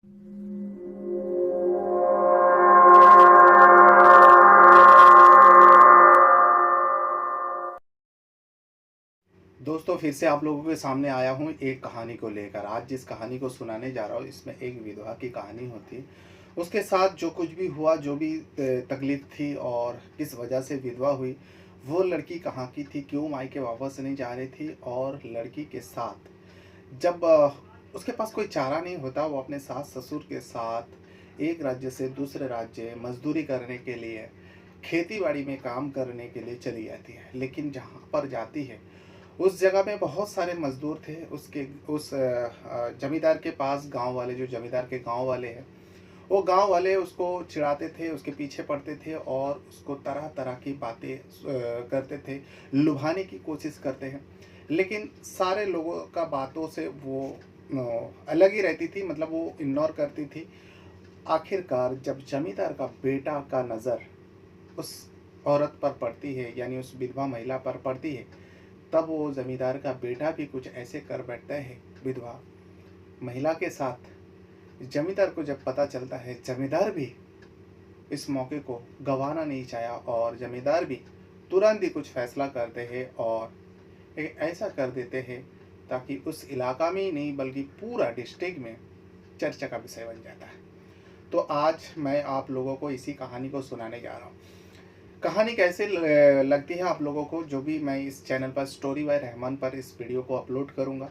दोस्तों, फिर से आप लोगों के सामने आया हूँ एक कहानी को लेकर। आज जिस कहानी को सुनाने जा रहा हूँ, इसमें एक विधवा की कहानी होती है। उसके साथ जो कुछ भी हुआ, जो भी तकलीफ थी और किस वजह से विधवा हुई, वो लड़की कहाँ की थी, क्यों मायके वापस नहीं जा रही थी, और लड़की के साथ जब उसके पास कोई चारा नहीं होता, वो अपने सास ससुर के साथ एक राज्य से दूसरे राज्य मजदूरी करने के लिए, खेती बाड़ी में काम करने के लिए चली जाती है। लेकिन जहाँ पर जाती है, उस जगह में बहुत सारे मजदूर थे। उसके उस जमींदार के पास गांव वाले, जो जमींदार के गांव वाले हैं, वो गांव वाले उसको चिढ़ाते थे, उसके पीछे पड़ते थे और उसको तरह तरह की बातें करते थे, लुभाने की कोशिश करते हैं। लेकिन सारे लोगों का बातों से वो अलग ही रहती थी, मतलब वो इग्नोर करती थी। आखिरकार जब जमींदार का बेटा का नज़र उस औरत पर पड़ती है, यानी उस विधवा महिला पर पड़ती है, तब वो जमींदार का बेटा भी कुछ ऐसे कर बैठता है विधवा महिला के साथ। जमींदार को जब पता चलता है, जमींदार भी इस मौके को गंवाना नहीं चाहा और जमींदार भी तुरंत ही कुछ फैसला करते हैं और एक ऐसा कर देते हैं ताकि उस इलाका में ही नहीं बल्कि पूरा डिस्ट्रिक्ट में चर्चा का विषय बन जाता है। तो आज मैं आप लोगों को इसी कहानी को सुनाने जा रहा हूँ। कहानी कैसे लगती है आप लोगों को, जो भी मैं इस चैनल पर स्टोरी बाय रहमान पर इस वीडियो को अपलोड करूँगा।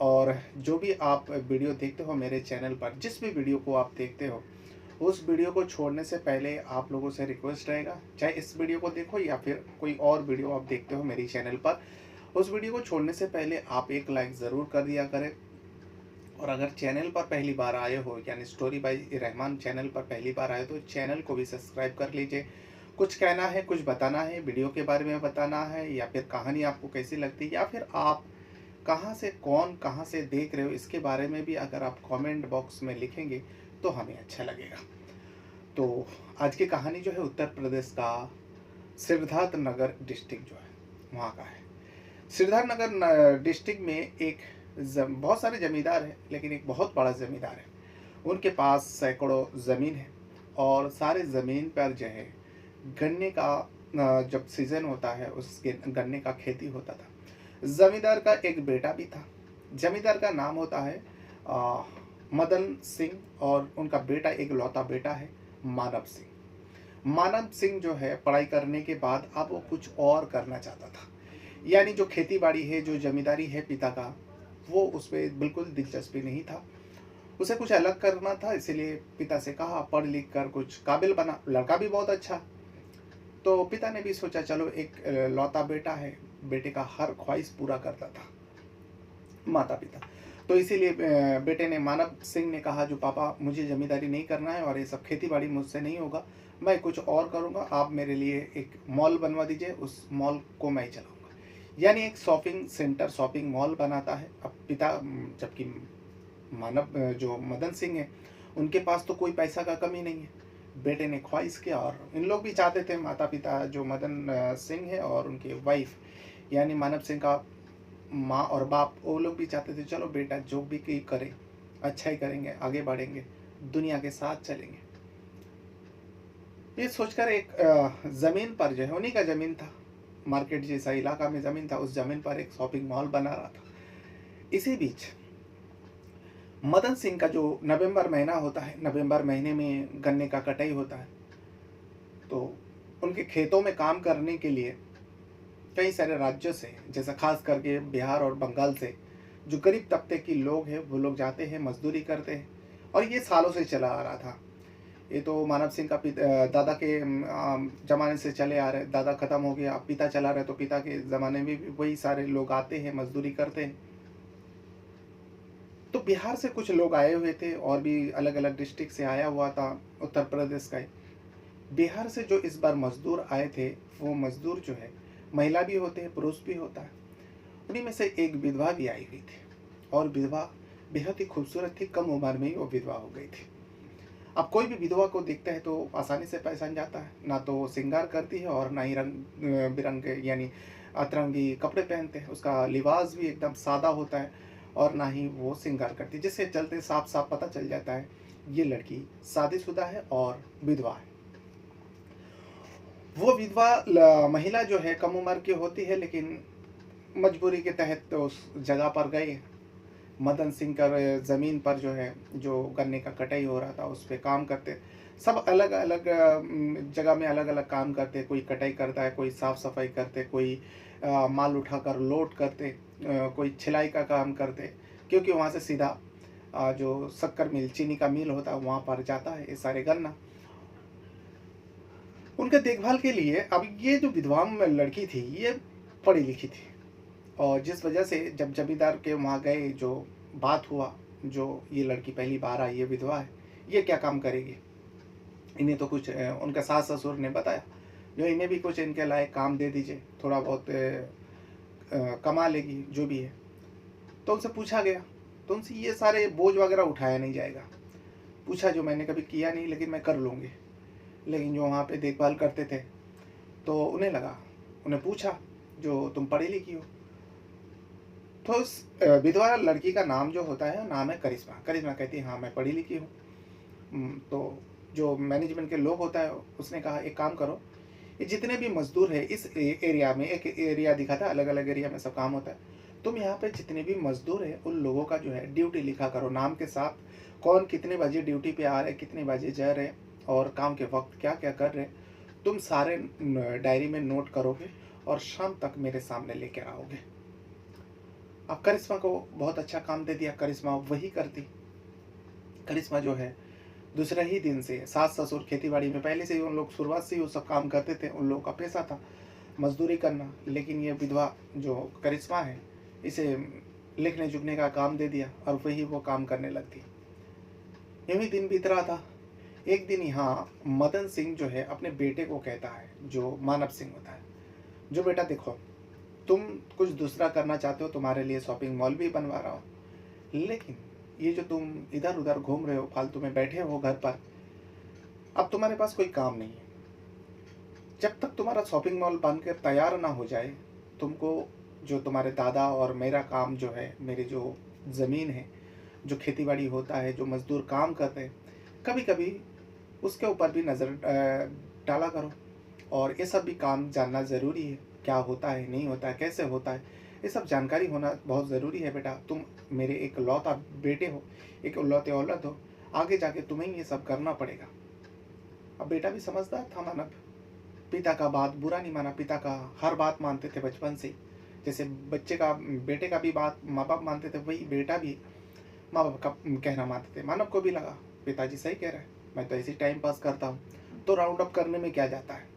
और जो भी आप वीडियो देखते हो मेरे चैनल पर, जिस भी वीडियो को आप देखते हो, उस वीडियो को छोड़ने से पहले आप लोगों से रिक्वेस्ट रहेगा, चाहे इस वीडियो को देखो या फिर कोई और वीडियो आप देखते हो मेरी चैनल पर, उस वीडियो को छोड़ने से पहले आप एक लाइक ज़रूर कर दिया करें। और अगर चैनल पर पहली बार आए हो, यानी स्टोरी बाय रहमान चैनल पर पहली बार आए, तो चैनल को भी सब्सक्राइब कर लीजिए। कुछ कहना है, कुछ बताना है, वीडियो के बारे में बताना है, या फिर कहानी आपको कैसी लगती है, या फिर आप कहाँ से देख रहे हो, इसके बारे में भी अगर आप कमेंट बॉक्स में लिखेंगे तो हमें अच्छा लगेगा। तो आज की कहानी जो है उत्तर प्रदेश का सिद्धार्थ नगर डिस्ट्रिक्ट जो है वहाँ का है। सिद्धार्थ नगर डिस्ट्रिक्ट में एक बहुत सारे ज़मींदार हैं, लेकिन एक बहुत बड़ा ज़मींदार है। उनके पास सैकड़ों ज़मीन है और सारे ज़मीन पर जो है गन्ने का जब सीज़न होता है उसके गन्ने का खेती होता था। ज़मींदार का एक बेटा भी था। ज़मींदार का नाम होता है अ, मदन सिंह, और उनका बेटा एक लौता बेटा है मानव सिंह। मानव सिंह जो है पढ़ाई करने के बाद अब वो कुछ और करना चाहता था, यानी जो खेती बाड़ी है, जो जमींदारी है पिता का, वो उसमें बिल्कुल दिलचस्पी नहीं था। उसे कुछ अलग करना था, इसीलिए पिता से कहा पढ़ लिख कर कुछ काबिल बना। लड़का भी बहुत अच्छा। तो पिता ने भी सोचा चलो एक लौता बेटा है, बेटे का हर ख्वाहिश पूरा करता था माता पिता। तो इसीलिए बेटे ने, मानव सिंह ने कहा जो पापा मुझे ज़मींदारी नहीं करना है और ये सब खेती बाड़ी मुझसे नहीं होगा, मैं कुछ और करूँगा, आप मेरे लिए एक मॉल बनवा दीजिए, उस मॉल को मैं चलाऊँगा। यानी एक शॉपिंग सेंटर, शॉपिंग मॉल बनाता है। अब पिता जबकि मानव जो मदन सिंह है, उनके पास तो कोई पैसा का कमी नहीं है। बेटे ने ख्वाहिश किया और इन लोग भी चाहते थे, माता पिता जो मदन सिंह है और उनकी वाइफ यानी मानव सिंह का माँ और बाप, वो लोग भी चाहते थे चलो बेटा जो भी की करे अच्छा ही करेंगे, आगे बढ़ेंगे, दुनिया के साथ चलेंगे। ये सोचकर एक ज़मीन पर जो है, उन्हीं का ज़मीन था, मार्केट जैसा इलाका में ज़मीन था, उस ज़मीन पर एक शॉपिंग मॉल बना रहा था। इसी बीच मदन सिंह का जो नवंबर महीना होता है, नवंबर महीने में गन्ने का कटाई होता है, तो उनके खेतों में काम करने के लिए कई सारे राज्यों से, जैसा खास करके बिहार और बंगाल से, जो गरीब तबके के लोग हैं वो लोग जाते हैं, मजदूरी करते हैं। और ये सालों से चला आ रहा था। ये तो मानव सिंह का दादा के ज़माने से चले आ रहे। दादा ख़त्म हो गया, अब पिता चला रहे, तो पिता के ज़माने में भी वही सारे लोग आते हैं, मजदूरी करते हैं। तो बिहार से कुछ लोग आए हुए थे और भी अलग अलग डिस्ट्रिक्ट से आया हुआ था उत्तर प्रदेश का ही। बिहार से जो इस बार मजदूर आए थे, वो मजदूर जो है महिला भी होते हैं, पुरुष भी होता है। उन्हीं में से एक विधवा भी आई हुई थी, और विधवा बेहद ही खूबसूरत थी। कम उम्र में ही वो विधवा हो गई थी। अब कोई भी विधवा को देखता है तो आसानी से पहचान जाता है, ना तो वो श्रृंगार करती है और ना ही रंग बिरंगे यानी अतरंगी कपड़े पहनते हैं। उसका लिबास भी एकदम सादा होता है और ना ही वो श्रृंगार करती है, जिससे चलते साफ साफ पता चल जाता है ये लड़की शादीशुदा है और विधवा है। वो विधवा महिला जो है कम उम्र की होती है, लेकिन मजबूरी के तहत तो उस जगह पर गए। मदन सिंह का ज़मीन पर जो है, जो गन्ने का कटाई हो रहा था उस पे काम करते। सब अलग अलग जगह में अलग अलग काम करते। कोई कटाई करता है, कोई साफ सफाई करते, कोई माल उठाकर लोड करते, कोई छिलाई का काम करते, क्योंकि वहाँ से सीधा जो शक्कर मिल, चीनी का मिल होता है, वहाँ पर जाता है ये सारे गन्ना। उनके देखभाल के लिए अब ये जो विधवा लड़की थी ये पढ़ी लिखी थी, और जिस वजह से जब जमींदार के वहाँ गए, जो बात हुआ, जो ये लड़की पहली बार आई है, विधवा है, ये क्या काम करेगी, इन्हें तो कुछ उनका सास ससुर ने बताया, जो इन्हें भी कुछ इनके लायक काम दे दीजिए, थोड़ा बहुत कमा लेगी जो भी है। तो उनसे पूछा गया, तो उनसे ये सारे बोझ वगैरह उठाया नहीं जाएगा। पूछा, जो मैंने कभी किया नहीं लेकिन मैं कर लूँगी। लेकिन जो वहाँ पे देखभाल करते थे तो उन्हें लगा, उन्हें पूछा, जो तुम पढ़ी लिखी हो। तो उस विधवा लड़की का नाम जो होता है नाम है करिश्मा। करिश्मा कहती है हाँ मैं पढ़ी लिखी हूँ। तो जो मैनेजमेंट के लोग होता है उसने कहा एक काम करो, ये जितने भी मजदूर है इस एरिया में, एक एरिया दिखा था, अलग अलग एरिया में सब काम होता है, तुम यहाँ पे जितने भी मजदूर है उन लोगों का जो है ड्यूटी लिखा करो नाम के साथ, कौन कितने बजे ड्यूटी पे आ रहे, कितने बजे जा रहे, और काम के वक्त क्या क्या कर रहे, तुम सारे डायरी में नोट करोगे और शाम तक मेरे सामने लेकर आओगे। अब करिश्मा को बहुत अच्छा काम दे दिया, करिश्मा वही करती। करिश्मा जो है दूसरे ही दिन से, सास ससुर खेतीबाड़ी में पहले से ही उन लोग शुरुआत से ही वो सब काम करते थे, उन लोगों का पैसा था मजदूरी करना। लेकिन ये विधवा जो करिश्मा है, इसे लिखने जुखने का काम दे दिया और वही वो काम करने लगती। यूं ही दिन बीत रहा था। एक दिन यहाँ मदन सिंह जो है अपने बेटे को कहता है, जो मानव सिंह होता है, जो बेटा देखो, तुम कुछ दूसरा करना चाहते हो, तुम्हारे लिए शॉपिंग मॉल भी बनवा रहा हूँ, लेकिन ये जो तुम इधर उधर घूम रहे हो, फालतू में बैठे हो घर पर, अब तुम्हारे पास कोई काम नहीं है। जब तक तुम्हारा शॉपिंग मॉल बनकर तैयार ना हो जाए, तुमको जो तुम्हारे दादा और मेरा काम जो है, मेरी जो ज़मीन है, जो खेतीबाड़ी होता है, जो मज़दूर काम करते हैं, कभी कभी उसके ऊपर भी नज़र डाला करो। और ये सब भी काम जानना ज़रूरी है, क्या होता है नहीं होता है, कैसे होता है, ये सब जानकारी होना बहुत ज़रूरी है बेटा। तुम मेरे एक लौता बेटे हो, एक लौते औलत हो, आगे जाके तुम्हें ये सब करना पड़ेगा। अब बेटा भी समझदार था मानव, पिता का बात बुरा नहीं माना, पिता का हर बात मानते थे बचपन से ही। जैसे बच्चे का, बेटे का भी बात माँ बाप मानते थे, वही बेटा भी माँ बाप का कहना मानते थे। मानव को भी लगा पिताजी सही कह रहे हैं, मैं तो ऐसे टाइम पास करता हूँ, तो राउंड अप करने में क्या जाता है।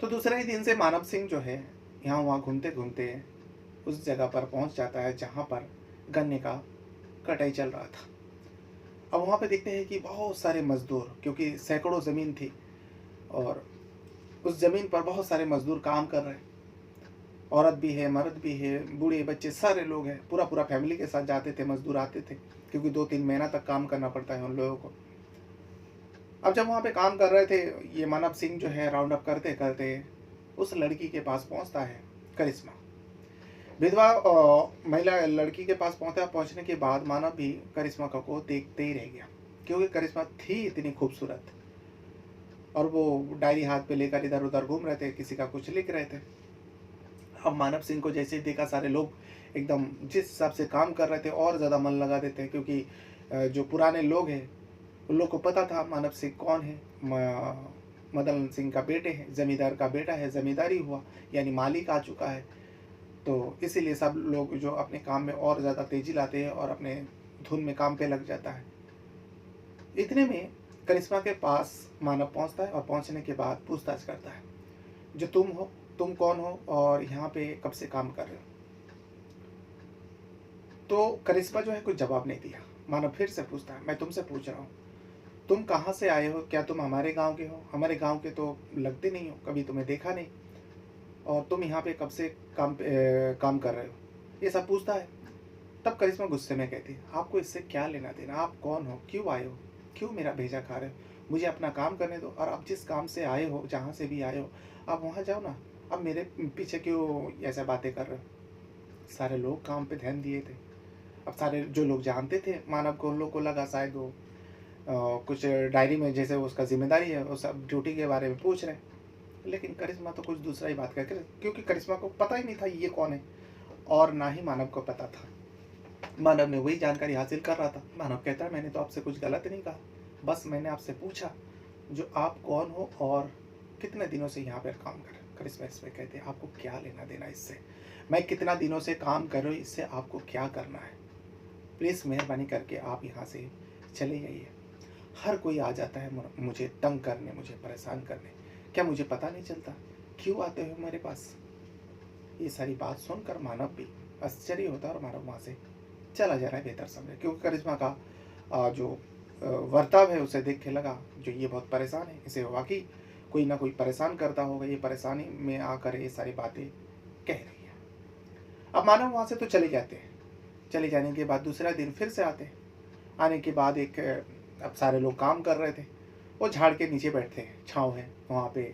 तो दूसरे ही दिन से मानव सिंह जो है यहाँ वहाँ घूमते घूमते उस जगह पर पहुँच जाता है जहाँ पर गन्ने का कटाई चल रहा था। अब वहाँ पे देखते हैं कि बहुत सारे मजदूर, क्योंकि सैकड़ों ज़मीन थी और उस ज़मीन पर बहुत सारे मजदूर काम कर रहे हैं। औरत भी है, मर्द भी है, बूढ़े बच्चे सारे लोग हैं, पूरा पूरा फैमिली के साथ जाते थे, मजदूर आते थे, क्योंकि 2-3 महीना तक काम करना पड़ता है उन लोगों को। अब जब वहाँ पे काम कर रहे थे, ये मानव सिंह जो है राउंड अप करते करते उस लड़की के पास पहुँचता है, करिश्मा विधवा महिला लड़की के पास पहुँचा। पहुँचने के बाद मानव भी करिश्मा को देखते ही रह गया, क्योंकि करिश्मा थी इतनी खूबसूरत। और वो डायरी हाथ पे लेकर इधर उधर घूम रहे थे, किसी का कुछ लिख रहे थे। अब मानव सिंह को जैसे ही देखा, सारे लोग एकदम जिस हिसाब से काम कर रहे थे और ज़्यादा मन लगा देते हैं, क्योंकि जो पुराने लोग हैं उन लोग को पता था मानव सिंह कौन है। मदन सिंह का बेटे है, ज़मींदार का बेटा है, ज़मींदारी हुआ यानी मालिक आ चुका है। तो इसीलिए सब लोग जो अपने काम में और ज़्यादा तेज़ी लाते हैं और अपने धुन में काम पे लग जाता है। इतने में करिश्मा के पास मानव पहुंचता है और पहुंचने के बाद पूछताछ करता है, जो तुम हो, तुम कौन हो और यहाँ पे कब से काम कर रहे हो। तो करिश्मा जो है कुछ जवाब नहीं दिया। मानव फिर से पूछता है, मैं तुमसे पूछ रहा हूँ, तुम कहाँ से आए हो, क्या तुम हमारे गांव के हो? हमारे गांव के तो लगते नहीं हो, कभी तुम्हें देखा नहीं, और तुम यहाँ पे कब से काम कर रहे हो, ये सब पूछता है। तब करिश्मा गुस्से में कहती है, आपको इससे क्या लेना देना, आप कौन हो, क्यों आए हो, क्यों मेरा भेजा खा रहे हो, मुझे अपना काम करने दो। और आप जिस काम से आए हो, जहाँ से भी आए हो, आप वहाँ जाओ ना, अब मेरे पीछे क्यों ऐसा बातें कर रहे हो। सारे लोग काम पे ध्यान दिए थे। अब सारे जो लोग जानते थे मानव को, उन लोग को लगा शायद वो कुछ डायरी में जैसे उसका ज़िम्मेदारी है, वो सब ड्यूटी के बारे में पूछ रहे हैं। लेकिन करिश्मा तो कुछ दूसरा ही बात कर, क्योंकि करिश्मा को पता ही नहीं था ये कौन है, और ना ही मानव को पता था। मानव ने वही जानकारी हासिल कर रहा था। मानव कहता है, मैंने तो आपसे कुछ गलत नहीं कहा, बस मैंने आपसे पूछा जो आप कौन हो और कितने दिनों से यहाँ पर काम कर रहे हो। करिश्मा इसमें कहते हैं, आपको क्या लेना देना इससे, मैं कितना दिनों से काम कर रही हूँ, इससे आपको क्या करना है। प्लीज़ मेहरबानी करके आप यहाँ से चले जाइए। हर कोई आ जाता है मुझे तंग करने, मुझे परेशान करने, क्या मुझे पता नहीं चलता क्यों आते हो मेरे पास। ये सारी बात सुनकर मानव भी आश्चर्य होता है और मानव वहाँ से चला जा रहा है बेहतर समझे, क्योंकि करिश्मा का जो वर्ताव है उसे देख के लगा जो ये बहुत परेशान है, इसे वाकई कोई ना कोई परेशान करता होगा, ये परेशानी में आकर ये सारी बातें कह रही है। अब मानव वहाँ से तो चले जाते हैं। चले जाने के बाद दूसरा दिन फिर से आते हैं। आने के बाद एक अब सारे लोग काम कर रहे थे, वो झाड़ के नीचे बैठते हैं, छाँव है वहाँ पे।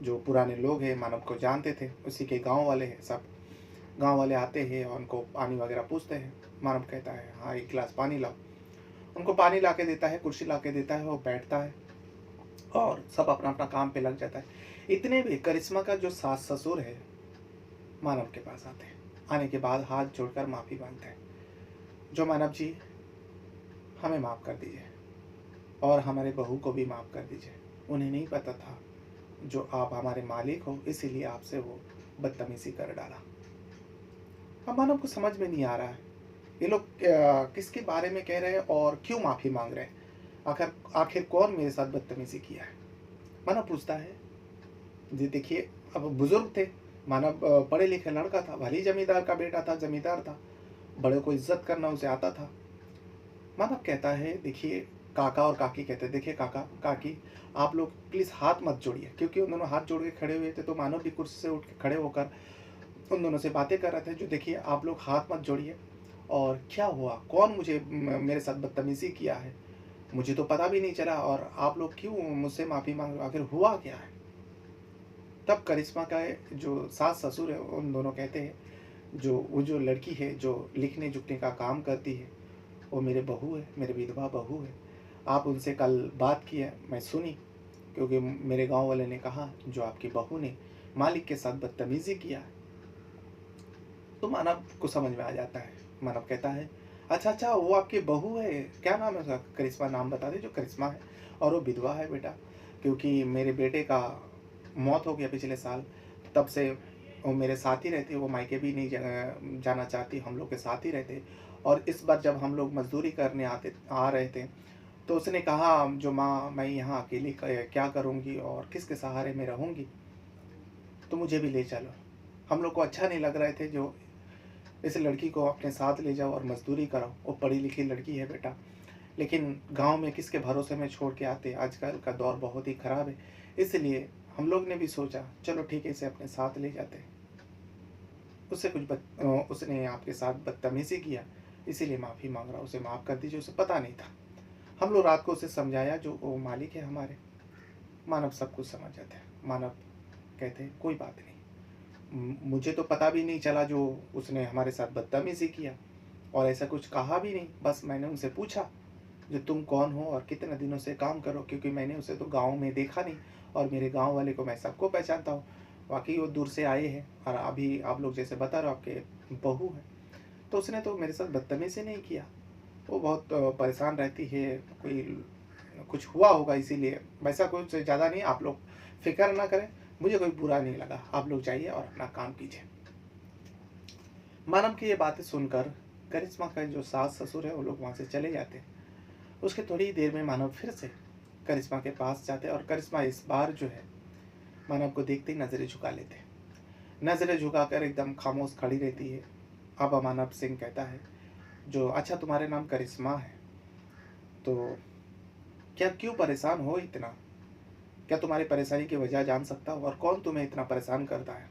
जो पुराने लोग हैं मानव को जानते थे, उसी के गांव वाले हैं सब। गांव वाले आते हैं और उनको पानी वगैरह पूछते हैं। मानव कहता है, हाँ एक गिलास पानी लाओ। उनको पानी ला के देता है, कुर्सी ला के देता है, वो बैठता है और सब अपना अपना काम पे लग जाता है। इतने भी करिश्मा का जो सास ससुर है मानव के पास आते हैं। आने के बाद हाथ जोड़कर माफ़ी मांगते हैं, जो मानव जी हमें माफ़ कर दीजिए और हमारे बहू को भी माफ़ कर दीजिए। उन्हें नहीं पता था जो आप हमारे मालिक हो, इसीलिए आपसे वो बदतमीज़ी कर डाला। अब मानव को समझ में नहीं आ रहा है ये लोग किसके बारे में कह रहे हैं और क्यों माफ़ी मांग रहे हैं। आखिर आखिर कौन मेरे साथ बदतमीज़ी किया है। मानव पूछता है, जी देखिए अब बुजुर्ग थे, मानव पढ़े लिखे लड़का था, भले ही जमींदार का बेटा था, जमींदार था, बड़े को इज्जत करना उसे आता था। मानव कहता है, देखिए काका और काकी कहते हैं, देखिए काका काकी आप लोग प्लीज़ हाथ मत जोड़िए, क्योंकि उन दोनों हाथ जोड़ के खड़े हुए थे। तो मानव भी कुर्सी से उठ के खड़े होकर उन दोनों से बातें कर रहे थे, जो देखिए आप लोग हाथ मत जोड़िए, और क्या हुआ, कौन मुझे मेरे साथ बदतमीज़ी किया है, मुझे तो पता भी नहीं चला, और आप लोग क्यों मुझसे माफ़ी मांग रहे हो, आखिर हुआ क्या है। तब करिश्मा का जो सास ससुर है उन दोनों कहते हैं, जो लड़की है जो लिखने जुखने का काम करती है, वो मेरे बहू है, मेरे विधवा बहू है। आप उनसे कल बात की है, मैं सुनी, क्योंकि मेरे गांव वाले ने कहा जो आपकी बहू ने मालिक के साथ बदतमीज़ी किया है। तो मानव को समझ में आ जाता है। मानव कहता है, अच्छा अच्छा वो आपकी बहू है, क्या नाम है उसका। करिश्मा नाम बता दे जो करिश्मा है, और वो विधवा है बेटा, क्योंकि मेरे बेटे का मौत हो गया पिछले साल, तब से वो मेरे साथ ही रहती है, वो मायके भी नहीं जाना चाहती, हम लोग के साथ ही रहते। और इस बार जब हम लोग मजदूरी करने आ रहे थे, तो उसने कहा जो माँ मैं यहाँ अकेली क्या करूँगी और किसके सहारे में रहूँगी, तो मुझे भी ले चलो। हम लोग को अच्छा नहीं लग रहे थे जो इस लड़की को अपने साथ ले जाओ और मजदूरी कराओ, वो पढ़ी लिखी लड़की है बेटा, लेकिन गांव में किसके भरोसे में छोड़ के आते, आजकल का दौर बहुत ही ख़राब है, इसलिए हम लोग ने भी सोचा चलो ठीक है इसे अपने साथ ले जाते। उससे उसने आपके साथ बदतमीज़ी किया, इसीलिए माफ़ी मांग रहा, उसे माफ़ कर दीजिए, उसे पता नहीं था। हम लोग रात को उसे समझाया जो वो मालिक है हमारे। मानव सब कुछ समझ जाते हैं। मानव कहते हैं कोई बात नहीं, मुझे तो पता भी नहीं चला जो उसने हमारे साथ बदतमीज़ी किया, और ऐसा कुछ कहा भी नहीं, बस मैंने उनसे पूछा जो तुम कौन हो और कितने दिनों से काम करो, क्योंकि मैंने उसे तो गांव में देखा नहीं, और मेरे गांव वाले को मैं सबको पहचानता हूँ, वाकई वो दूर से आए हैं और अभी आप लोग जैसे बता रहे हो आपके बहू है। तो उसने तो मेरे साथ बदतमीज़ी नहीं किया, वो बहुत परेशान रहती है, कोई कुछ हुआ होगा इसीलिए, वैसा कुछ ज़्यादा नहीं, आप लोग फिक्र ना करें, मुझे कोई बुरा नहीं लगा, आप लोग जाइए और अपना काम कीजिए। मानव की ये बातें सुनकर करिश्मा का जो सास ससुर है वो लोग वहाँ से चले जाते हैं। उसके थोड़ी ही देर में मानव फिर से करिश्मा के पास जाते हैं, और करिश्मा इस बार जो है मानव को देखते ही नज़रें झुका लेते हैं। नज़रें झुकाकर एकदम खामोश खड़ी रहती है। अब मानव सिंह कहता है, जो अच्छा तुम्हारे नाम करिश्मा है, तो क्या क्यों परेशान हो इतना, क्या तुम्हारी परेशानी की वजह जान सकता हूँ, और कौन तुम्हें इतना परेशान करता है।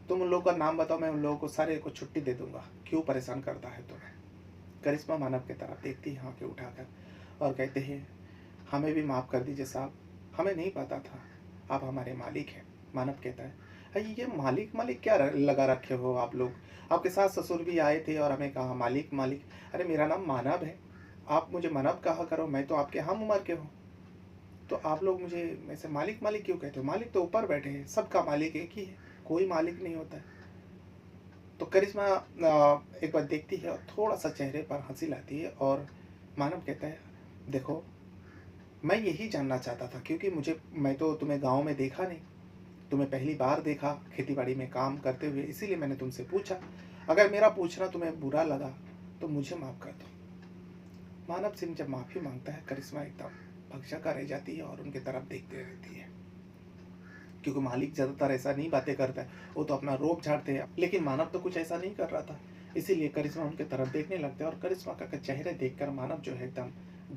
तुम उन लोगों का नाम बताओ, मैं उन लोगों को सारे को छुट्टी दे दूंगा, क्यों परेशान करता है तुम्हें। करिश्मा मानव की तरफ देखती है आंखें उठाकर और कहते हैं, हमें भी माफ़ कर दीजिए साहब, हमें नहीं पता था आप हमारे मालिक हैं। मानव कहता है, अरे ये मालिक मालिक क्या लगा रखे हो आप लोग? आपके सास ससुर भी आए थे और हमें कहा मालिक मालिक। अरे मेरा नाम मानव है, आप मुझे मानव कहा करो, मैं तो आपके हम उम्र के हूँ। तो आप लोग मुझे ऐसे मालिक मालिक क्यों कहते हो? मालिक तो ऊपर बैठे हैं, सबका मालिक एक ही है, कोई मालिक नहीं होता है। तो करिश्मा एक बार देखती है और थोड़ा सा चेहरे पर हंसी लाती है और मानव कहता है, देखो मैं यही जानना चाहता था, क्योंकि मैं तो तुम्हें गांव में देखा नहीं, तुम्हें पहली बार देखा खेतीबाड़ी में काम करते हुए, इसीलिए मैंने तुमसे पूछा। अगर मेरा पूछना तुम्हें बुरा लगा तो मुझे माफ़ कर दो। मानव सिंह जब माफ़ी मांगता है, करिश्मा एकदम भक्षका रह जाती है और उनकी तरफ देखते रहती है, क्योंकि मालिक ज़्यादातर ऐसा नहीं बातें करता है, वो तो अपना रोब झाड़ते हैं, लेकिन मानव तो कुछ ऐसा नहीं कर रहा था। इसीलिए करिश्मा उनके तरफ देखने लगता है और करिश्मा का चेहरे देखकर मानव जो है एकदम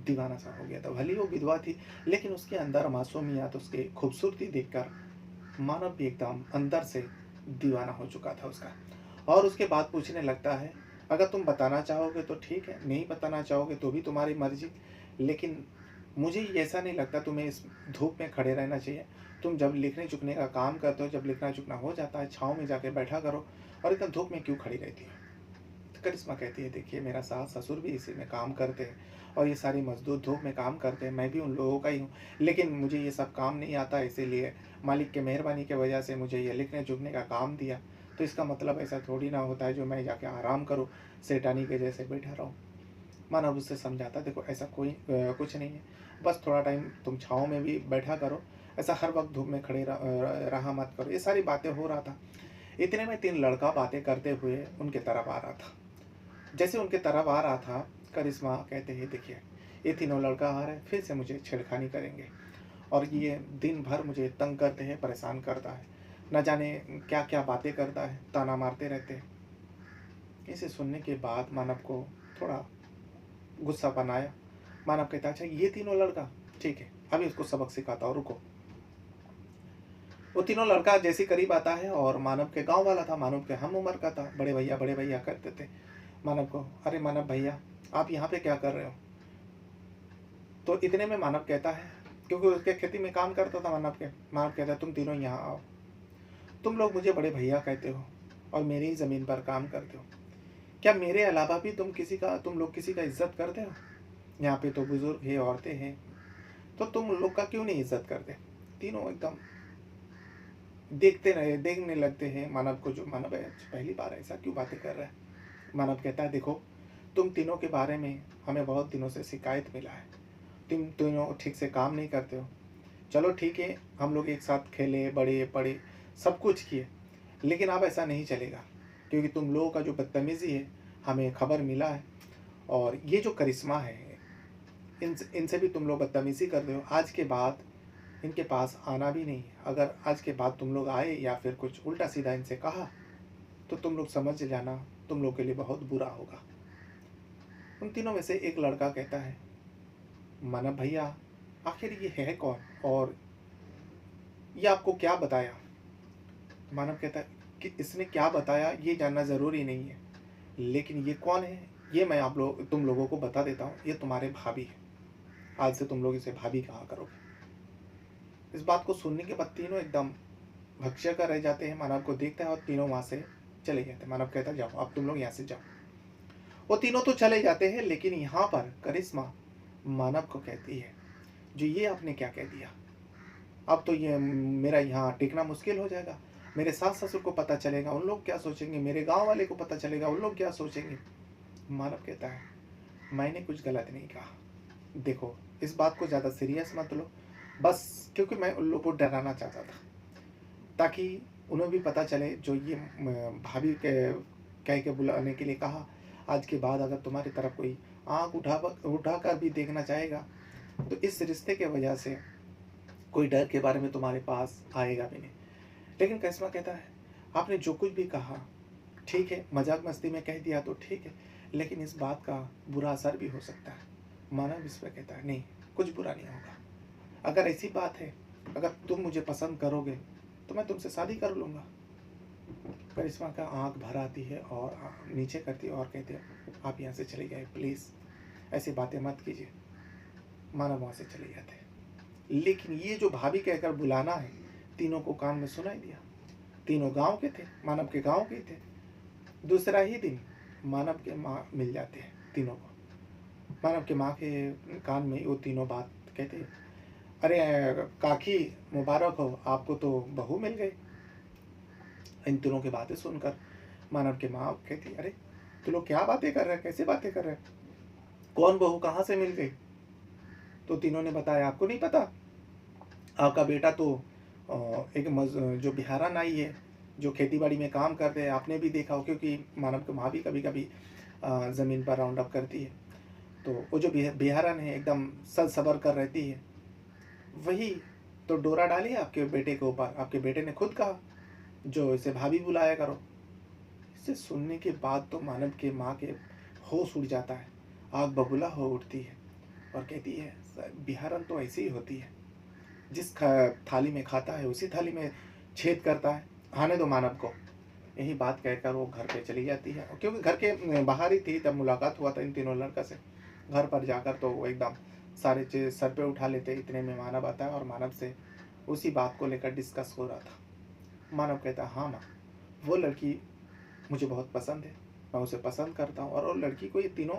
दीवाना सा हो गया था। भले ही वो विधवा थी, लेकिन उसके अंदर मासूमियत, उसकी खूबसूरती देखकर मानव भी एकदम अंदर से दीवाना हो चुका था उसका। और उसके बाद पूछने लगता है, अगर तुम बताना चाहोगे तो ठीक है, नहीं बताना चाहोगे तो भी तुम्हारी मर्जी, लेकिन मुझे ऐसा नहीं लगता तुम्हें इस धूप में खड़े रहना चाहिए। तुम जब लिखने चुकने का काम करते हो, जब लिखना चुकना हो जाता है, छाँव में जाके बैठा करो, और इतना धूप में क्यों खड़ी रहती है? तो करिश्मा कहती है, देखिए मेरा सास ससुर भी इसी में काम करते हैं और ये सारी मजदूर धूप में काम करते हैं, मैं भी उन लोगों का ही हूँ, लेकिन मुझे ये सब काम नहीं आता, इसीलिए मालिक के मेहरबानी की वजह से मुझे ये लिखने चुकने का काम दिया। तो इसका मतलब ऐसा थोड़ी ना होता है जो मैं जाके आराम करूँ, सेठानी के जैसे बैठा रहूँ। मानव उससे समझाता, देखो ऐसा कुछ नहीं है, बस थोड़ा टाइम तुम छाँव में भी बैठा करो, ऐसा हर वक्त धूप में खड़े रहा मत करो। ये सारी बातें हो रहा था। इतने में 3 लड़का बातें करते हुए उनके तरफ आ रहा था। जैसे उनके तरफ आ रहा था, करिश्मा कहते हैं, देखिए ये तीनों लड़का आ रहे हैं, फिर से मुझे छेड़खानी करेंगे और ये दिन भर मुझे तंग करते हैं, परेशान करता है, न जाने क्या क्या बातें करता है, ताना मारते रहते हैं। इसे सुनने के बाद मानव को थोड़ा गुस्सा बनाया। मानव कहता, अच्छा ये तीनों लड़का, ठीक है अभी उसको सबक सिखाता हूँ, रुको। वो तीनों लड़का जैसे करीब आता है और मानव के गांव वाला था, मानव के हम उम्र का था, बड़े भैया करते थे मानव को। अरे मानव भैया, आप यहाँ पे क्या कर रहे हो? तो इतने में मानव कहता है, क्योंकि उसके खेती में काम करता था मानव कहता है, तुम तीनों यहाँ आओ। तुम लोग मुझे बड़े भैया कहते हो और मेरी ही ज़मीन पर काम करते हो, क्या मेरे अलावा भी तुम लोग किसी का इज्जत करते हो? यहाँ पे तो बुजुर्ग है, औरतें हैं, तो तुम लोग का क्यों नहीं इज्जत करते? तीनों एकदम देखने लगते हैं मानव को, जो मानव है पहली बार ऐसा क्यों बातें कर रहा है। मानव कहता है, देखो तुम तीनों के बारे में हमें बहुत दिनों से शिकायत मिला है, तुम तीनों ठीक से काम नहीं करते हो। चलो ठीक है, हम लोग एक साथ खेले, बड़े पड़े, सब कुछ किए, लेकिन अब ऐसा नहीं चलेगा, क्योंकि तुम लोगों का जो बदतमीज़ी है हमें खबर मिला है, और ये जो करिश्मा है इनसे भी तुम लोग बदतमीज़ी कर रहे हो। आज के बाद इनके पास आना भी नहीं है। अगर आज के बाद तुम लोग आए या फिर कुछ उल्टा सीधा इनसे कहा तो तुम लोग समझ जाना, तुम लोग के लिए बहुत बुरा होगा। उन तीनों में से एक लड़का कहता है, मानव भैया आखिर ये है कौन और ये आपको क्या बताया? मानव कहता है कि इसने क्या बताया ये जानना ज़रूरी नहीं है, लेकिन ये कौन है ये मैं तुम लोगों को बता देता हूँ। ये तुम्हारे भाभी है, आज से तुम लोग इसे भाभी कहा करोगे। इस बात को सुनने के बाद तीनों एकदम भक्ष्य रह जाते हैं। मानव को देखता है और तीनों वहाँ से चले जाते हैं। मानव कहता है, जाओ अब तुम लोग यहाँ से जाओ। वो तीनों तो चले जाते हैं, लेकिन यहाँ पर करिश्मा मानव को कहती है, जो ये आपने क्या कह दिया, अब तो ये मेरा यहाँ टिकना मुश्किल हो जाएगा, मेरे सास ससुर को पता चलेगा, उन लोग क्या सोचेंगे, मेरे गांव वाले को पता चलेगा, उन लोग क्या सोचेंगे। मानव कहता है, मैंने कुछ गलत नहीं कहा, देखो इस बात को ज़्यादा सीरियस मत लो, बस क्योंकि मैं उन लोगों को डराना चाहता था, ताकि उन्हें भी पता चले, जो ये भाभी के कह के बुलाने के लिए कहा, आज के बाद अगर तुम्हारी तरफ कोई आँख उठाकर भी देखना चाहेगा तो इस रिश्ते के वजह से कोई डर के बारे में तुम्हारे पास आएगा भी नहीं। लेकिन करिश्मा कहता है, आपने जो कुछ भी कहा ठीक है, मजाक मस्ती में कह दिया तो ठीक है, लेकिन इस बात का बुरा असर भी हो सकता है। मानव इस पर कहता है, नहीं कुछ बुरा नहीं होगा, अगर ऐसी बात है, अगर तुम मुझे पसंद करोगे तो मैं तुमसे शादी कर लूँगा। करिश्मा का आंख भर आती है और नीचे करती है और कहती है, आप यहाँ से चले जाए प्लीज़, ऐसी बातें मत कीजिए। मानव वहाँ से चले जाते हैं, लेकिन ये जो भाभी कहकर बुलाना है तीनों को कान में सुनाई दिया। तीनों गांव के थे, मानव के गांव के थे। दूसरा ही दिन मानव के माँ मिल जाते हैं तीनों को। मानव के माँ के कान में वो तीनों बात कहते, अरे काकी मुबारक हो, आपको तो बहू मिल गई। इन तीनों की बातें सुनकर मानव की माँ कहती, अरे तू लोग क्या बातें कर रहे हैं, कैसे बातें कर रहे हैं, कौन बहू कहाँ से मिल गई? तो तीनों ने बताया, आपको नहीं पता, आपका बेटा तो एक जो बिहारा नाई है, जो खेती बाड़ी में काम करते हैं, आपने भी देखा हो, क्योंकि मानव की माँ भी कभी कभी ज़मीन पर राउंड अप करती है। तो वो जो बिहारन है एकदम सज सबर कर रहती है, वही तो डोरा डाली है आपके बेटे के ऊपर। आपके बेटे ने खुद कहा जो इसे भाभी बुलाया करो। इसे सुनने के बाद तो मानव के माँ के होश उड़ जाता है, आग बबूला हो उठती है और कहती है, बिहारन तो ऐसी ही होती है, जिस थाली में खाता है उसी थाली में छेद करता है, आने दो मानव को। यही बात कहकर वो घर पे चली जाती है, क्योंकि घर के बाहर ही थी तब मुलाकात हुआ था इन तीनों लड़का से। घर पर जाकर तो वो एकदम सारे चीज सर पे उठा लेते, इतने में मानव आता है और मानव से उसी बात को लेकर डिस्कस हो रहा था। मानव कहता, हाँ माँ, वो लड़की मुझे बहुत पसंद है, मैं उसे पसंद करता हूँ, और वो लड़की को ये तीनों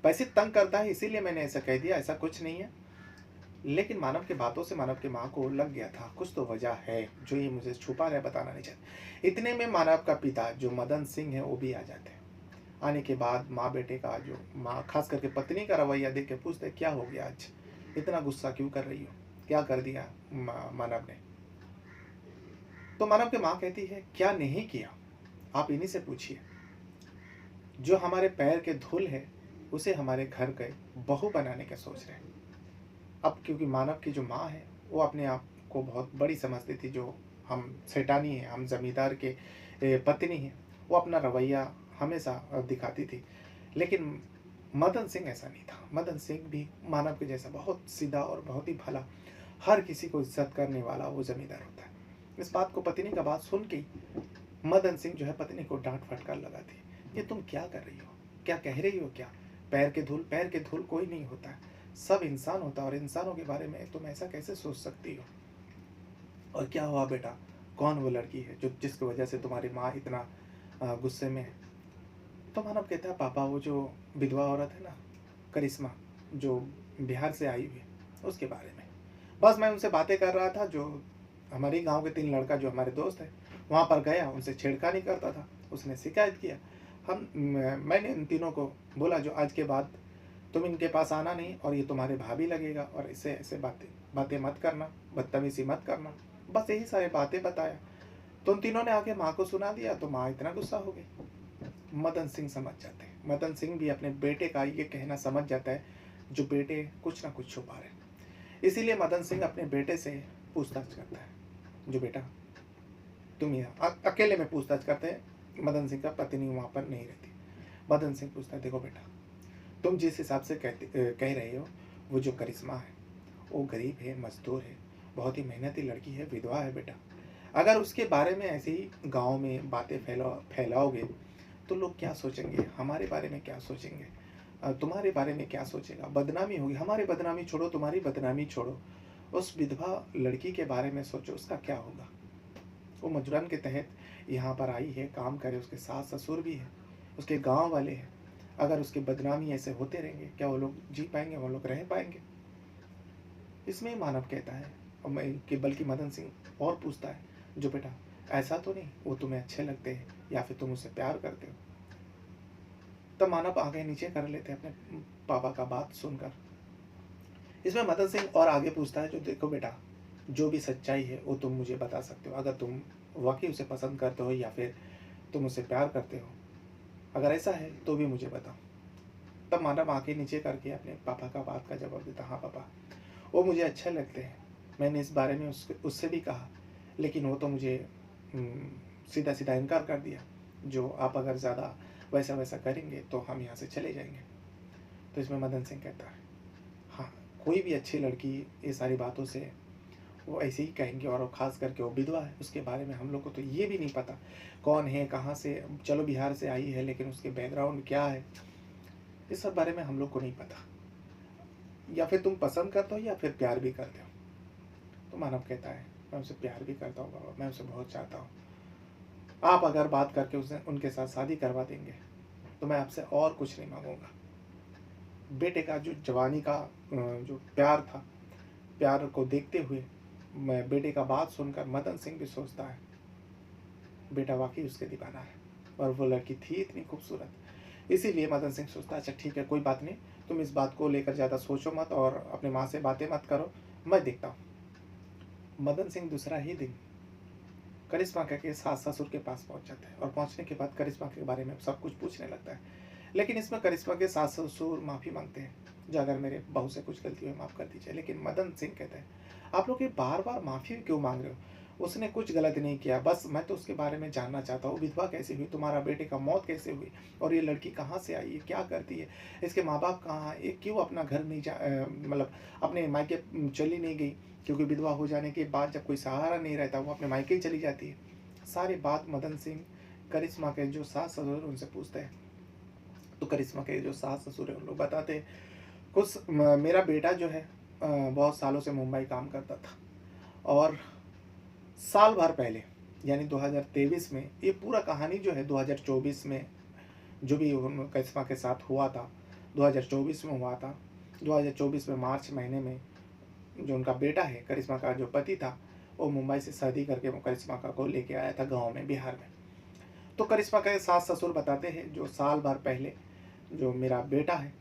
पैसे तंग करता है, इसीलिए मैंने ऐसा कह दिया, ऐसा कुछ नहीं है। लेकिन मानव की बातों से मानव की माँ को लग गया था, कुछ तो वजह है जो ये मुझे छुपा रहे, बताना नहीं चाहते। इतने में मानव का पिता जो मदन सिंह है वो भी आ जाते हैं। आने के बाद माँ बेटे का, जो माँ खास करके पत्नी का रवैया देख के पूछते, क्या हो गया आज, इतना गुस्सा क्यों कर रही हो, क्या कर दिया मानव ने? तो मानव की माँ कहती है, क्या नहीं किया, आप इन्हीं से पूछिए। जो हमारे पैर के धूल है उसे हमारे घर के बहू बनाने का सोच रहे हैं। अब क्योंकि मानव की जो माँ है वो अपने आप को बहुत बड़ी समझती थी, जो हम सेठानी हैं, हम जमींदार के पत्नी हैं, वो अपना रवैया हमेशा दिखाती थी। लेकिन मदन सिंह ऐसा नहीं था। मदन सिंह भी मानव के जैसा बहुत सीधा और बहुत ही भला, हर किसी को इज्जत करने वाला वो जमींदार होता है। इस बात को, पत्नी का बात सुन के मदन सिंह जो है पत्नी को डांट फटकार लगाती, ये तुम क्या कर रही हो, क्या कह रही हो, क्या पैर के धूल कोई नहीं होता है, सब इंसान होता है, और इंसानों के बारे में तुम ऐसा कैसे सोच सकती हो? और क्या हुआ बेटा, कौन वो लड़की है जो जिसकी वजह से तुम्हारी माँ इतना गुस्से में है? तो मानव कहता है, पापा वो जो विधवा औरत है ना, करिश्मा, जो बिहार से आई हुई है, उसके बारे में बस मैं उनसे बातें कर रहा था। जो हमारे गांव के 3 लड़का जो हमारे दोस्त है, वहाँ पर गया, उनसे छेड़खानी करता था, उसने शिकायत किया। मैंने इन तीनों को बोला, जो आज के बाद तुम इनके पास आना नहीं, और ये तुम्हारे भाभी लगेगा, और इससे ऐसे बातें बातें मत करना, बदतमीजी मत करना, बस यही सारी बातें बताया। तो उन तीनों ने आके माँ को सुना दिया, तो माँ इतना गुस्सा हो गई। मदन सिंह समझ जाते हैं, मदन सिंह भी अपने बेटे का ये कहना समझ जाता है, जो बेटे कुछ ना कुछ छुपा रहे। इसीलिए मदन सिंह अपने बेटे से पूछताछ करता है, जो बेटा तुम यहाँ अकेले में पूछताछ करते हैं। मदन सिंह का पत्नी वहाँ पर नहीं रहती। मदन सिंह पूछता है, देखो बेटा, तुम जिस हिसाब से कह रहे हो, वो जो करिश्मा है वो गरीब है, मजदूर है, बहुत ही मेहनती लड़की है, विधवा है बेटा। अगर उसके बारे में ऐसे ही गांव में बातें फैलाओगे तो लोग क्या सोचेंगे, हमारे बारे में क्या सोचेंगे, तुम्हारे बारे में क्या सोचेगा, बदनामी होगी। हमारी बदनामी छोड़ो, तुम्हारी बदनामी छोड़ो, उस विधवा लड़की के बारे में सोचो, उसका क्या होगा। वो मजदूरन के तहत यहाँ पर आई है, काम करे, उसके सास ससुर भी है, उसके गांव वाले हैं। अगर उसकी बदनामी ऐसे होते रहेंगे, क्या वो लोग जी पाएंगे, वो लोग रह पाएंगे? इसमें मानव कहता है, और मैं कि बल्कि मदन सिंह और पूछता है, जो बेटा ऐसा तो नहीं वो तुम्हें अच्छे लगते हैं, या फिर तुम उससे प्यार करते हो? तब मानव आगे नीचे कर लेते हैं अपने पापा का बात सुनकर। इसमें मदन सिंह और आगे पूछता है, जो देखो बेटा, जो भी सच्चाई है वो तुम मुझे बता सकते हो। अगर तुम वाकई उसे पसंद करते हो या फिर तुम उसे प्यार करते हो, अगर ऐसा है तो भी मुझे बताओ। तब मानव आंखें नीचे करके अपने पापा का बात का जवाब देता, हाँ पापा, वो मुझे अच्छे लगते हैं, मैंने इस बारे में उससे भी कहा, लेकिन वो तो मुझे सीधा सीधा इनकार कर दिया, जो आप अगर ज़्यादा वैसा वैसा करेंगे तो हम यहाँ से चले जाएंगे। तो इसमें मदन सिंह कहता है, हाँ, कोई भी अच्छी लड़की ये सारी बातों से वो ऐसे ही कहेंगे, और ख़ास करके वो विधवा है, उसके बारे में हम लोग को तो ये भी नहीं पता कौन है, कहाँ से, चलो बिहार से आई है, लेकिन उसके बैकग्राउंड क्या है, इस सब बारे में हम लोग को नहीं पता। या फिर तुम पसंद करते हो या फिर प्यार भी करते हो? तो मानव कहता है, मैं उसे प्यार भी करता हूँ बाबा, मैं उसे बहुत चाहता हूँ, आप अगर बात करके उसे उनके साथ शादी करवा देंगे तो मैं आपसे और कुछ नहीं मांगूंगा। बेटे का जो जवानी का जो प्यार था, प्यार को देखते हुए मैं बेटे का बात सुनकर मदन सिंह भी सोचता है बेटा वाकई उसके दीवाना है, और वो लड़की थी इतनी खूबसूरत। इसीलिए मदन सिंह सोचता है अच्छा ठीक है, कोई बात नहीं, तुम इस बात को लेकर ज़्यादा सोचो मत और अपनी माँ से बातें मत करो, मैं देखता हूँ। मदन सिंह दूसरा ही दिन करिश्मा के सास ससुर के पास पहुंच जाता है, और पहुंचने के बाद करिश्मा के बारे में सब कुछ पूछने लगता है। लेकिन इसमें करिश्मा के सास ससुर माफ़ी मांगते हैं, जो अगर मेरे बहू से कुछ गलती हुई माफ़ कर दीजिए। लेकिन मदन सिंह कहते हैं आप लोग ये बार बार माफ़ी क्यों मांग रहे हो, उसने कुछ गलत नहीं किया, बस मैं तो उसके बारे में जानना चाहता हूँ, विधवा कैसे हुई, तुम्हारा बेटे का मौत कैसे हुई, और ये लड़की कहाँ से आई है, क्या करती है, इसके माँ बाप कहाँ हैं, ये क्यों अपना घर नहीं मतलब अपने मायके चली नहीं गई, क्योंकि विधवा हो जाने के बाद जब कोई सहारा नहीं रहता वो अपने मायके ही चली जाती है। सारी बात मदन सिंह करिश्मा के जो सास ससुर उनसे पूछते हैं। तो करिश्मा के जो सास ससुर है उन लोग बताते हैं कुछ मेरा बेटा जो है बहुत सालों से मुंबई काम करता था, और साल भर पहले यानी 2023 में, ये पूरा कहानी जो है 2024 में जो भी करिश्मा के साथ हुआ था 2024 में हुआ था। 2024 में मार्च महीने में जो उनका बेटा है करिश्मा का जो पति था वो मुंबई से शादी करके वो करिश्मा का को लेके आया था गांव में, बिहार में। तो करिश्मा के सास ससुर बताते हैं जो साल भर पहले जो मेरा बेटा है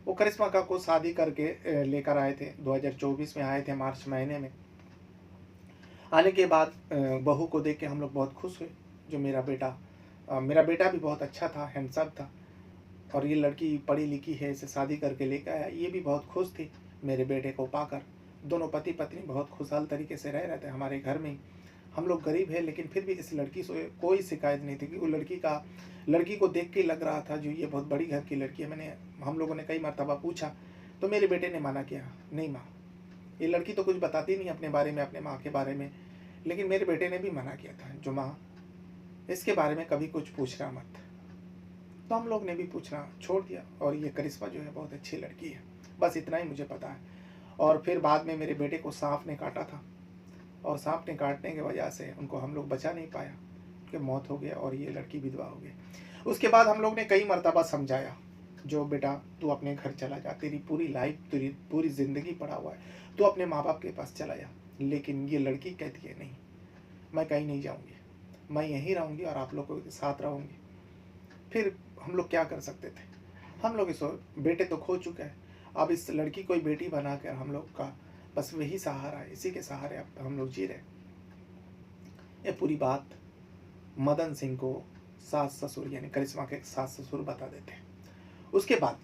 वो करिश्मा का को शादी करके लेकर आए थे, 2024 में आए थे मार्च महीने में। आने के बाद बहू को देख के हम लोग बहुत खुश हुए। जो मेरा बेटा भी बहुत अच्छा था, हैंडसम था, और ये लड़की पढ़ी लिखी है, इसे शादी करके लेकर आया, ये भी बहुत खुश थी मेरे बेटे को पाकर। दोनों पति पत्नी बहुत खुशहाल तरीके से रह रहे थे हमारे घर में ही। हम लोग गरीब है लेकिन फिर भी इस लड़की से कोई शिकायत नहीं थी कि वो लड़की को देख के लग रहा था जो ये बहुत बड़ी घर की लड़की है। हम लोगों ने कई मरतबा पूछा तो मेरे बेटे ने मना किया, नहीं माँ, ये लड़की तो कुछ बताती नहीं अपने बारे में, अपने माँ के बारे में। लेकिन मेरे बेटे ने भी मना किया था जो माँ इसके बारे में कभी कुछ पूछना मत। तो हम लोग ने भी पूछना छोड़ दिया, और ये करिश्मा जो है बहुत अच्छी लड़की है, बस इतना ही मुझे पता है। और फिर बाद में मेरे बेटे को सांप ने काटा था, और सांप ने काटने की वजह से उनको हम लोग बचा नहीं पाया, उनकी मौत हो गया और ये लड़की विधवा हो गई। उसके बाद हम लोग ने कई मरतबा समझाया जो बेटा तू अपने घर चला जा, तेरी पूरी लाइफ तेरी पूरी ज़िंदगी पड़ा हुआ है, तू अपने माँ बाप के पास चला जा। लेकिन ये लड़की कहती है नहीं, मैं कहीं नहीं जाऊँगी, मैं यहीं रहूँगी और आप लोगों के साथ रहूँगी। फिर हम लोग क्या कर सकते थे, हम लोग इस बेटे तो खो चुके हैं, अब इस लड़की को ही बेटी बना कर हम लोग का बस वही सहारा है, इसी के सहारे अब हम लोग जी रहे। ये पूरी बात मदन सिंह को सास ससुर यानी करिश्मा के सास ससुर बता देते हैं। उसके बाद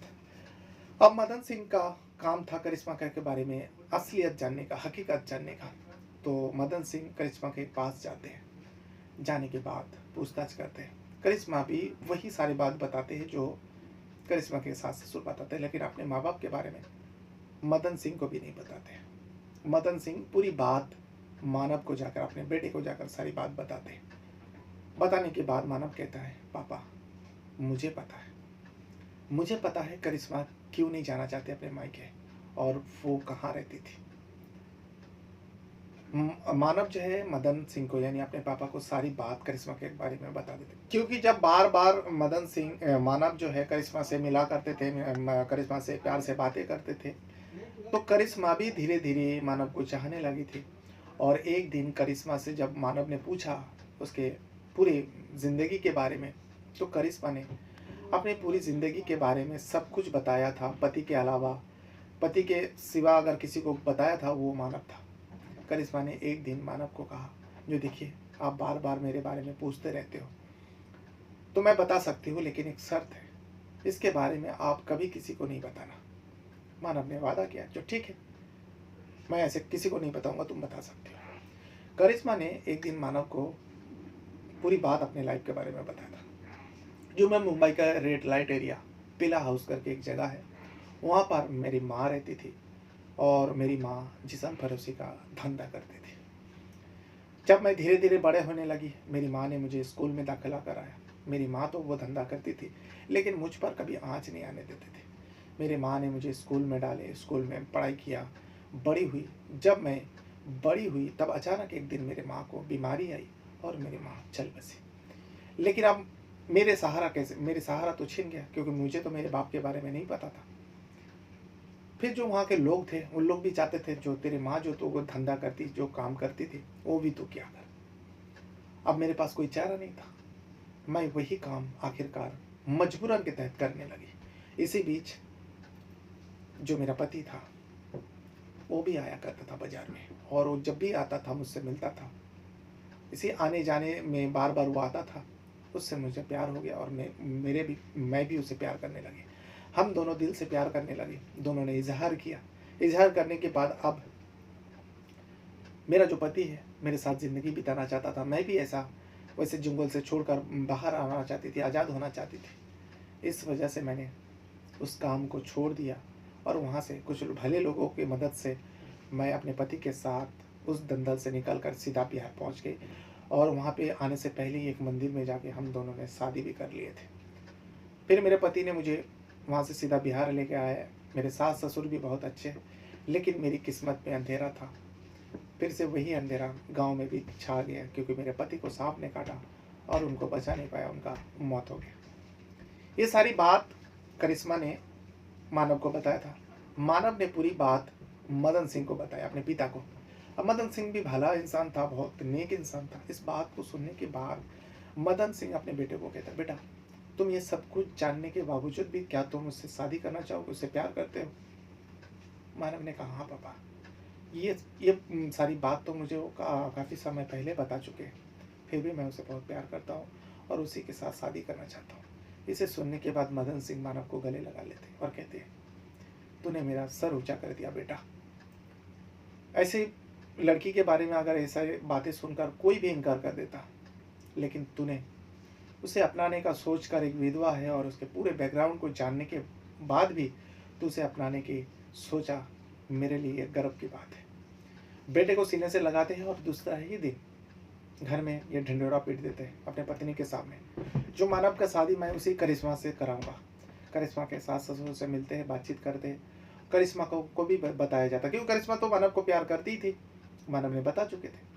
अब मदन सिंह का काम था करिश्मा के बारे में असलियत जानने का, हकीकत जानने का। तो मदन सिंह करिश्मा के पास जाते हैं, जाने के बाद पूछताछ करते हैं। करिश्मा भी वही सारी बात बताते हैं जो करिश्मा के सास ससुर बताते हैं, लेकिन अपने माँ बाप के बारे में मदन सिंह को भी नहीं बताते हैं। मदन सिंह पूरी बात मानव को जाकर, अपने बेटे को जाकर सारी बात बताते हैं। बताने के बाद मानव कहता है पापा मुझे पता है करिश्मा क्यों नहीं जाना चाहती अपने मायके, और वो कहाँ रहती थी। मानव जो है मदन सिंह को यानी अपने पापा को सारी बात करिश्मा के बारे में बता देते, क्योंकि जब बार बार मानव जो है करिश्मा से मिला करते थे, करिश्मा से प्यार से बातें करते थे, तो करिश्मा भी धीरे धीरे मानव को चाहने लगी थी। और एक दिन करिश्मा से जब मानव ने पूछा उसके पूरी ज़िंदगी के बारे में, तो करिश्मा ने अपनी पूरी ज़िंदगी के बारे में सब कुछ बताया था। पति के अलावा, पति के सिवा अगर किसी को बताया था वो मानव था। करिश्मा ने एक दिन मानव को कहा जो देखिए आप बार बार मेरे बारे में पूछते रहते हो, तो मैं बता सकती हूँ, लेकिन एक शर्त है, इसके बारे में आप कभी किसी को नहीं बताना। मानव ने वादा किया जो ठीक है, मैं ऐसे किसी को नहीं बताऊंगा, तुम बता सकते हो। करिश्मा ने एक दिन मानव को पूरी बात अपने लाइफ के बारे में बताया था। जो मैं मुंबई का रेड लाइट एरिया पिला हाउस करके एक जगह है, वहाँ पर मेरी माँ रहती थी, और मेरी माँ जिस्म फरोशी का धंधा करती थी। जब मैं धीरे धीरे बड़े होने लगी, मेरी माँ ने मुझे स्कूल में दाखिला कराया। मेरी माँ तो वो धंधा करती थी, लेकिन मुझ पर कभी आँच नहीं आने देते थे। मेरी माँ ने मुझे स्कूल में डाले, स्कूल में पढ़ाई किया, बड़ी हुई। जब मैं बड़ी हुई तब अचानक एक दिन मेरी माँ को बीमारी आई और मेरी माँ चल बसी। लेकिन अब मेरे सहारा कैसे, मेरे सहारा तो छिन गया, क्योंकि मुझे तो मेरे बाप के बारे में नहीं पता था। फिर जो वहाँ के लोग थे, उन लोग भी चाहते थे जो तेरी माँ जो तो वो धंधा करती, जो काम करती थी, वो भी तो क्या कर। अब मेरे पास कोई चारा नहीं था, मैं वही काम आखिरकार मजबूरन के तहत करने लगी। इसी बीच जो मेरा पति था वो भी आया करता था बाजार में, और वो जब भी आता था मुझसे मिलता था। इसी आने जाने में बार बार वो आता था, उससे मुझे प्यार हो गया और मैं भी उसे प्यार करने लगे। हम दोनों दिल से प्यार करने लगे, दोनों ने इजहार किया। इजहार करने के बाद अब मेरा जो पति है मेरे साथ ज़िंदगी बिताना चाहता था, मैं भी ऐसा वैसे जंगल से छोड़कर बाहर आना चाहती थी, आज़ाद होना चाहती थी। इस वजह से मैंने उस काम को छोड़ दिया और वहाँ से कुछ भले लोगों की मदद से मैं अपने पति के साथ उस दलदल से निकल कर सीधा बिहार पहुँच गई, और वहाँ पे आने से पहले ही एक मंदिर में जाके हम दोनों ने शादी भी कर लिए थे। फिर मेरे पति ने मुझे वहाँ से सीधा बिहार लेके आया। मेरे सास ससुर भी बहुत अच्छे, लेकिन मेरी किस्मत में अंधेरा था। फिर से वही अंधेरा गाँव में भी छा गया, क्योंकि मेरे पति को सांप ने काटा और उनको बचा नहीं पाया, उनका मौत हो गया। ये सारी बात करिश्मा ने मानव को बताया था। मानव ने पूरी बात मदन सिंह को बताया, अपने पिता को। अब मदन सिंह भी भला इंसान था, बहुत नेक इंसान था। इस बात को सुनने के बाद मदन सिंह अपने बेटे को कहता, बेटा तुम ये सब कुछ जानने के बावजूद भी क्या तुम उससे शादी करना चाहोगे, उससे प्यार करते हो? मानव ने कहा, हाँ पापा, ये सारी बात तो मुझे वो काफ़ी समय पहले बता चुके हैं, फिर भी मैं उसे बहुत प्यार करता हूँ और उसी के साथ शादी करना चाहता हूँ। इसे सुनने के बाद मदन सिंह मानव को गले लगा लेते और कहते हैं, तूने मेरा सर ऊंचा कर दिया बेटा। ऐसे लड़की के बारे में अगर ऐसा बातें सुनकर कोई भी इनकार कर देता, लेकिन तूने उसे अपनाने का सोचकर, एक विधवा है और उसके पूरे बैकग्राउंड को जानने के बाद भी तू उसे अपनाने की सोचा, मेरे लिए गर्व की बात है। बेटे को सीने से लगाते हैं और दूसरा ही दिन घर में ये ढिंढोरा पीट देते हैं अपने पत्नी के सामने। जो मानव का शादी मैं उसी करिश्मा से कराऊंगा। करिश्मा के सास ससुर से मिलते हैं, बातचीत करते हैं। करिश्मा को भी बताया जाता, क्योंकि करिश्मा तो मानव को प्यार करती थी, मानव ने बता चुके थे।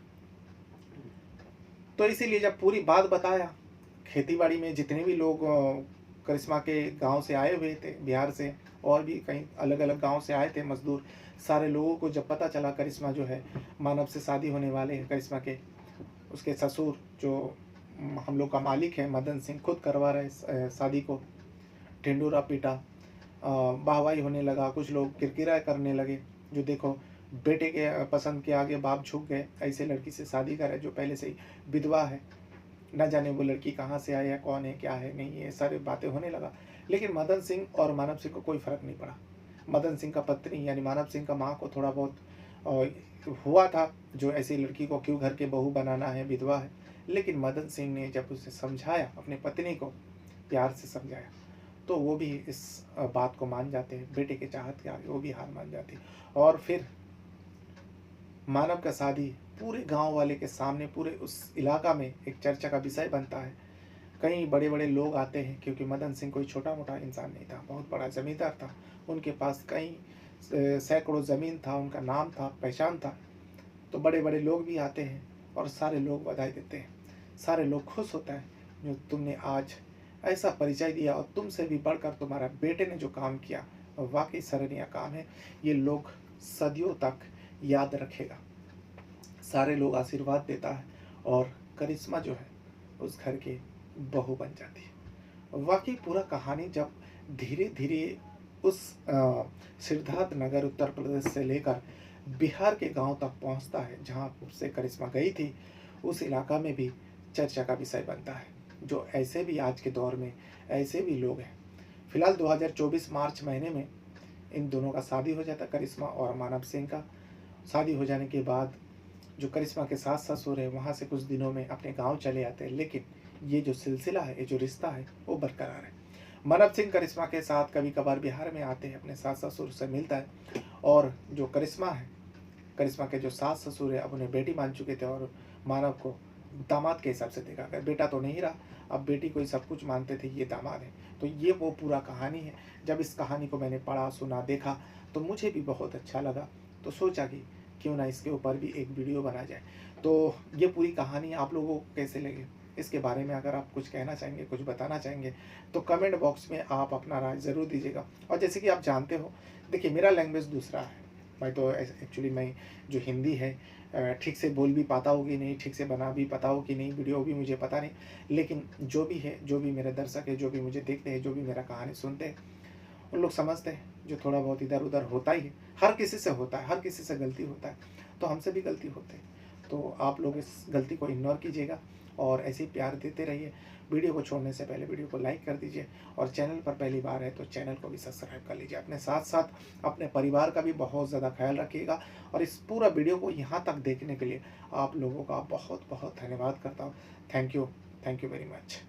तो इसीलिए जब पूरी बात बताया, खेतीबाड़ी में जितने भी लोग करिश्मा के गांव से आए हुए थे, बिहार से और भी कहीं अलग अलग गांव से आए थे मजदूर, सारे लोगों को जब पता चला करिश्मा जो है मानव से शादी होने वाले हैं, करिश्मा के उसके ससुर जो हम लोग का मालिक है मदन सिंह खुद करवा रहे शादी को, ढिंडोरा पीटा, वाहवाही होने लगा, कुछ लोग किरकिरा करने लगे, जो देखो बेटे के पसंद के आगे बाप झुक गए, ऐसे लड़की से शादी करे जो पहले से ही विधवा है, न जाने वो लड़की कहाँ से आई है, कौन है, क्या है, नहीं, ये सारी बातें होने लगा। लेकिन मदन सिंह और मानव सिंह को कोई फर्क नहीं पड़ा। मदन सिंह का पत्नी यानी मानव सिंह का माँ को थोड़ा बहुत हुआ था, जो ऐसी लड़की को क्यों घर के बहू बनाना है, विधवा है। लेकिन मदन सिंह ने जब उसे समझाया, अपनी पत्नी को प्यार से समझाया, तो वो भी इस बात को मान जाते हैं। बेटे के चाहत के आगे वो भी हार मान जाती। और फिर मानव का शादी पूरे गांव वाले के सामने, पूरे उस इलाका में एक चर्चा का विषय बनता है। कई बड़े बड़े लोग आते हैं, क्योंकि मदन सिंह कोई छोटा मोटा इंसान नहीं था, बहुत बड़ा जमींदार था। उनके पास कई सैकड़ों ज़मीन था, उनका नाम था, पहचान था। तो बड़े बड़े लोग भी आते हैं और सारे लोग बधाई देते हैं, सारे लोग खुश होता है जो तुमने आज ऐसा परिचय दिया, और तुमसे भी बढ़कर तुम्हारा बेटे ने जो काम किया वाकई सराहनीय काम है, ये लोग सदियों तक याद रखेगा। सारे लोग आशीर्वाद देता है और करिश्मा जो है उस घर की बहू बन जाती है। वाकई पूरा कहानी जब धीरे धीरे उस सिद्धार्थ नगर उत्तर प्रदेश से लेकर बिहार के गांव तक पहुंचता है, जहां से करिश्मा गई थी, उस इलाका में भी चर्चा का विषय बनता है। जो ऐसे भी आज के दौर में ऐसे भी लोग हैं। फिलहाल 2024 मार्च महीने में इन दोनों का शादी हो जाता है, करिश्मा और मानव सिंह का। शादी हो जाने के बाद जो करिश्मा के सास ससुर है वहाँ से कुछ दिनों में अपने गांव चले आते हैं, लेकिन ये जो सिलसिला है, ये जो रिश्ता है, वो बरकरार है। मानव सिंह करिश्मा के साथ कभी कभार बिहार में आते हैं, अपने सास ससुर से मिलता है। और जो करिश्मा है, करिश्मा के जो सास ससुर है, अब उन्हें बेटी मान चुके थे और मानव को दामाद के हिसाब से देखा कर, बेटा तो नहीं रहा, अब बेटी को ही सब कुछ मानते थे, ये दामाद है। तो ये वो पूरा कहानी है। जब इस कहानी को मैंने पढ़ा, सुना, देखा, तो मुझे भी बहुत अच्छा लगा। तो सोचा कि क्यों ना इसके ऊपर भी एक वीडियो बना जाए। तो ये पूरी कहानी आप लोगों को कैसे लगे इसके बारे में अगर आप कुछ कहना चाहेंगे, कुछ बताना चाहेंगे, तो कमेंट बॉक्स में आप अपना राय ज़रूर दीजिएगा। और जैसे कि आप जानते हो, देखिए मेरा लैंग्वेज दूसरा है। मैं तो एक्चुअली मैं जो हिंदी है ठीक से बोल भी पाता हूँ कि नहीं, ठीक से बना भी पाता हूँ कि नहीं, वीडियो भी मुझे पता नहीं। लेकिन जो भी है, जो भी मेरे दर्शक है, जो भी मुझे देखते हैं, जो भी मेरा कहानी सुनते हैं, उन लोग समझते हैं जो थोड़ा बहुत इधर-उधर होता ही है। हर किसी से होता है, हर किसी से गलती होता है, तो हमसे भी गलती होती है। तो आप लोग इस गलती को इग्नोर कीजिएगा और ऐसे ही प्यार देते रहिए। वीडियो को छोड़ने से पहले वीडियो को लाइक कर दीजिए और चैनल पर पहली बार है तो चैनल को भी सब्सक्राइब कर लीजिए। अपने साथ-साथ अपने परिवार का भी बहुत ज़्यादा ख़्याल रखिएगा और इस पूरा वीडियो को यहाँ तक देखने के लिए आप लोगों का बहुत-बहुत धन्यवाद करता हूँ। Thank you very much.